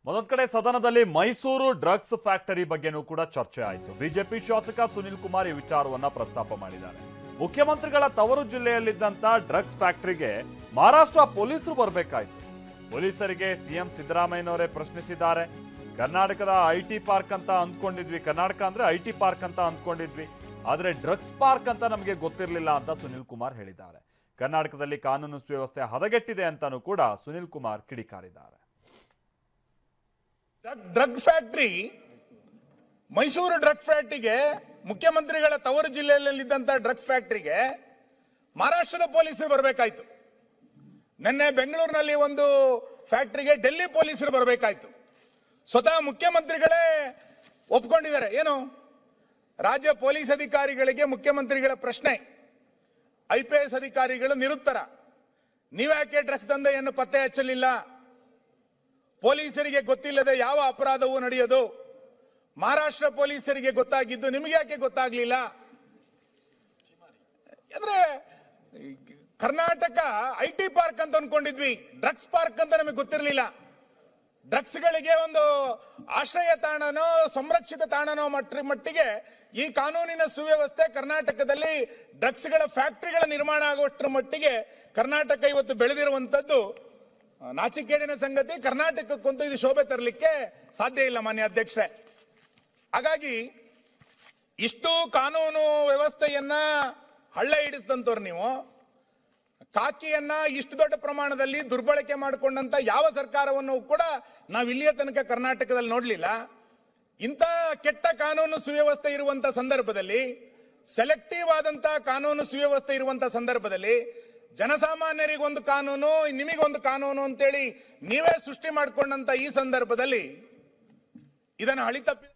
ಮತ್ತೊಂದು ಕಡೆ ಸದನದಲ್ಲಿ ಮೈಸೂರು ಡ್ರಗ್ಸ್ ಫ್ಯಾಕ್ಟರಿ ಬಗ್ಗೆನೂ ಕೂಡ ಚರ್ಚೆ ಆಯಿತು. ಬಿಜೆಪಿ ಶಾಸಕ ಸುನಿಲ್ ಕುಮಾರ್ ಈ ವಿಚಾರವನ್ನ ಪ್ರಸ್ತಾಪ ಮಾಡಿದ್ದಾರೆ. ಮುಖ್ಯಮಂತ್ರಿಗಳ ತವರು ಜಿಲ್ಲೆಯಲ್ಲಿದ್ದಂತ ಡ್ರಗ್ಸ್ ಫ್ಯಾಕ್ಟರಿಗೆ ಮಹಾರಾಷ್ಟ್ರ ಪೊಲೀಸರು ಬರಬೇಕಾಯ್ತು. ಪೊಲೀಸರಿಗೆ ಸಿಎಂ ಸಿದ್ದರಾಮಯ್ಯನವರೇ ಪ್ರಶ್ನಿಸಿದ್ದಾರೆ. ಕರ್ನಾಟಕದ ಐಟಿ ಪಾರ್ಕ್ ಅಂತ ಅಂದ್ಕೊಂಡಿದ್ವಿ, ಕರ್ನಾಟಕ ಅಂದ್ರೆ ಐಟಿ ಪಾರ್ಕ್ ಅಂತ ಅಂದ್ಕೊಂಡಿದ್ವಿ, ಆದ್ರೆ ಡ್ರಗ್ಸ್ ಪಾರ್ಕ್ ಅಂತ ನಮಗೆ ಗೊತ್ತಿರಲಿಲ್ಲ ಅಂತ ಸುನಿಲ್ ಕುಮಾರ್ ಹೇಳಿದ್ದಾರೆ. ಕರ್ನಾಟಕದಲ್ಲಿ ಕಾನೂನು ಸುವ್ಯವಸ್ಥೆ ಹದಗೆಟ್ಟಿದೆ ಅಂತಾನೂ ಕೂಡ ಸುನಿಲ್ ಕುಮಾರ್ ಕಿಡಿಕಾರಿದ್ದಾರೆ. ಡ್ರಗ್ ಫ್ಯಾಕ್ಟರಿ, ಮೈಸೂರು ಡ್ರಗ್ ಫ್ಯಾಕ್ಟರಿಗೆ, ಮುಖ್ಯಮಂತ್ರಿಗಳ ತವರು ಜಿಲ್ಲೆಯಲ್ಲಿದ್ದಂತ ಡ್ರಗ್ಸ್ ಫ್ಯಾಕ್ಟರಿಗೆ ಮಹಾರಾಷ್ಟ್ರದ ಪೊಲೀಸರು ಬರಬೇಕಾಯ್ತು. ನಿನ್ನೆ ಬೆಂಗಳೂರಿನಲ್ಲಿ ಒಂದು ಫ್ಯಾಕ್ಟರಿಗೆ ಡೆಲ್ಲಿ ಪೊಲೀಸರು ಬರಬೇಕಾಯ್ತು. ಸ್ವತಃ ಮುಖ್ಯಮಂತ್ರಿಗಳೇ ಒಪ್ಕೊಂಡಿದ್ದಾರೆ. ಏನು, ರಾಜ್ಯ ಪೊಲೀಸ್ ಅಧಿಕಾರಿಗಳಿಗೆ ಮುಖ್ಯಮಂತ್ರಿಗಳ ಪ್ರಶ್ನೆ, IPS ಅಧಿಕಾರಿಗಳು ನಿರುತ್ತರ. ನೀವ್ಯಾಕೆ ಡ್ರಗ್ಸ್ ದಂಧೆಯನ್ನು ಪತ್ತೆ ಹಚ್ಚಲಿಲ್ಲ? ಪೊಲೀಸರಿಗೆ ಗೊತ್ತಿಲ್ಲದೆ ಯಾವ ಅಪರಾಧವೂ ನಡೆಯೋದು? ಮಹಾರಾಷ್ಟ್ರ ಪೊಲೀಸರಿಗೆ ಗೊತ್ತಾಗಿದ್ದು ನಿಮಗೆ ಯಾಕೆ ಗೊತ್ತಾಗ್ಲಿಲ್ಲ? ಅಂದ್ರೆ ಕರ್ನಾಟಕ ಐಟಿ ಪಾರ್ಕ್ ಅಂತ ಅನ್ಕೊಂಡಿದ್ವಿ, ಡ್ರಗ್ಸ್ ಪಾರ್ಕ್ ಅಂತ ನಮಗೆ ಗೊತ್ತಿರಲಿಲ್ಲ. ಡ್ರಗ್ಸ್ಗಳಿಗೆ ಒಂದು ಆಶ್ರಯ ತಾಣನೋ ಸಂರಕ್ಷಿತ ತಾಣನೋ ಮಟ್ಟಿಗೆ ಈ ಕಾನೂನಿನ ಸುವ್ಯವಸ್ಥೆ ಕರ್ನಾಟಕದಲ್ಲಿ ಡ್ರಗ್ಸ್ಗಳ ಫ್ಯಾಕ್ಟರಿಗಳ ನಿರ್ಮಾಣ ಆಗುವಷ್ಟರ ಮಟ್ಟಿಗೆ ಕರ್ನಾಟಕ ಇವತ್ತು ಬೆಳೆದಿರುವಂತದ್ದು ನಾಚಿಕೇಡಿನ ಸಂಗತಿ. ಕರ್ನಾಟಕಕ್ಕಂತೂ ಇದು ಶೋಭೆ ತರಲಿಕ್ಕೆ ಸಾಧ್ಯ ಇಲ್ಲ ಮಾನ್ಯ ಅಧ್ಯಕ್ಷರೇ. ಹಾಗಾಗಿ ಇಷ್ಟು ಕಾನೂನು ವ್ಯವಸ್ಥೆಯನ್ನ ಹಳ್ಳ ಹಿಡಿಸಿದಂತವ್ರು ನೀವು, ಕಾಕಿಯನ್ನ ಇಷ್ಟು ದೊಡ್ಡ ಪ್ರಮಾಣದಲ್ಲಿ ದುರ್ಬಳಕೆ ಮಾಡಿಕೊಂಡಂತ ಯಾವ ಸರ್ಕಾರವನ್ನು ಕೂಡ ನಾವು ಇಲ್ಲಿಯ ತನಕ ಕರ್ನಾಟಕದಲ್ಲಿ ನೋಡ್ಲಿಲ್ಲ. ಇಂಥ ಕೆಟ್ಟ ಕಾನೂನು ಸುವ್ಯವಸ್ಥೆ ಇರುವಂತ ಸಂದರ್ಭದಲ್ಲಿ, ಸೆಲೆಕ್ಟಿವ್ ಆದಂತ ಕಾನೂನು ಸುವ್ಯವಸ್ಥೆ ಇರುವಂತ ಸಂದರ್ಭದಲ್ಲಿ, ಜನಸಾಮಾನ್ಯರಿಗೊಂದು ಕಾನೂನು ನಿಮಗೊಂದು ಕಾನೂನು ಅಂತೇಳಿ ನೀವೇ ಸೃಷ್ಟಿ ಮಾಡಿಕೊಂಡಂತ ಈ ಸಂದರ್ಭದಲ್ಲಿ ಇದನ್ನು ಹಳಿತಪ್ಪಿ